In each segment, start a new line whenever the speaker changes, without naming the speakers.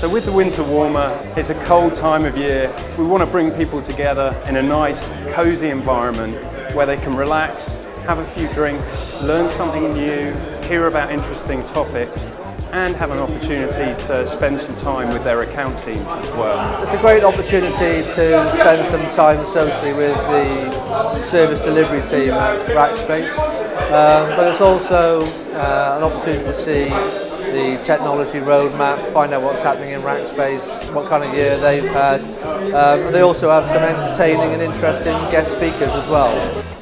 So with the winter warmer, it's a cold time of year. We want to bring people together in a nice, cozy environment where they can relax, have a few drinks, learn something new, hear about interesting topics, and have an opportunity to spend some time with their account teams as well.
It's a great opportunity to spend some time socially with the service delivery team at Rackspace, but it's also an opportunity to see the technology roadmap, find out what's happening in Rackspace, what kind of year they've had. They also have some entertaining and interesting guest speakers as well.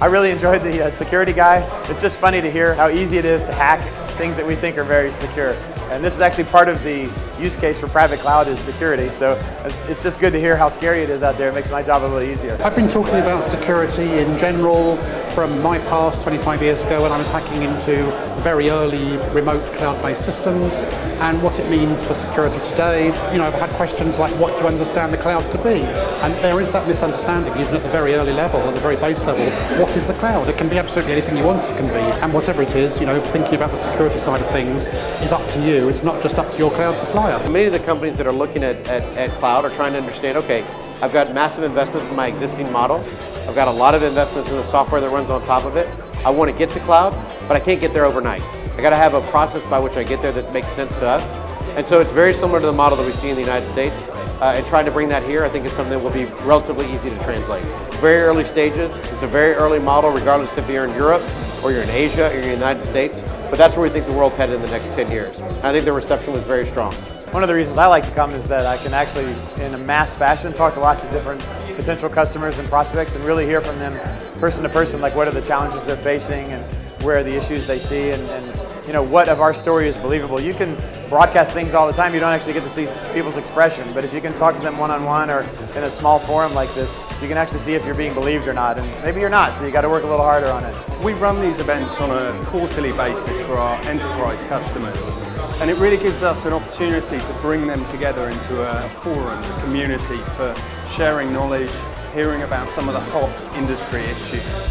I really enjoyed the security guy. It's just funny to hear how easy it is to hack things that we think are very secure. And this is actually part of the use case for private cloud is security. So it's just good to hear how scary it is out there. It makes my job a little easier.
I've been talking about security in general from my past 25 years ago when I was hacking into very early remote cloud-based systems and what it means for security today. You know, I've had questions like, what do you understand the cloud to be? And there is that misunderstanding even at the very early level, at the very base level. What is the cloud? It can be absolutely anything you want it can be. And whatever it is, you know, thinking about the security side of things is up to you. It's not just up to your cloud supplier.
Many of the companies that are looking at cloud are trying to understand, okay, I've got massive investments in my existing model. I've got a lot of investments in the software that runs on top of it. I want to get to cloud, but I can't get there overnight. I got to have a process by which I get there that makes sense to us. And so it's very similar to the model that we see in the United States. And trying to bring that here, I think is something that will be relatively easy to translate. It's very early stages. It's a very early model, regardless if you're in Europe, or you're in Asia, or you're in the United States. But that's where we think the world's headed in the next 10 years. And I think the reception was very strong.
One of the reasons I like to come is that I can actually, in a mass fashion, talk to lots of different potential customers and prospects and really hear from them person to person, like what are the challenges they're facing and where are the issues they see and you know, what of our story is believable. You can broadcast things all the time, you don't actually get to see people's expression, but if you can talk to them one-on-one or in a small forum like this, you can actually see if you're being believed or not, and maybe you're not, so you got to work a little harder on it.
We run these events on a quarterly basis for our enterprise customers, and it really gives us an opportunity to bring them together into a forum, a community for sharing knowledge, hearing about some of the hot industry issues.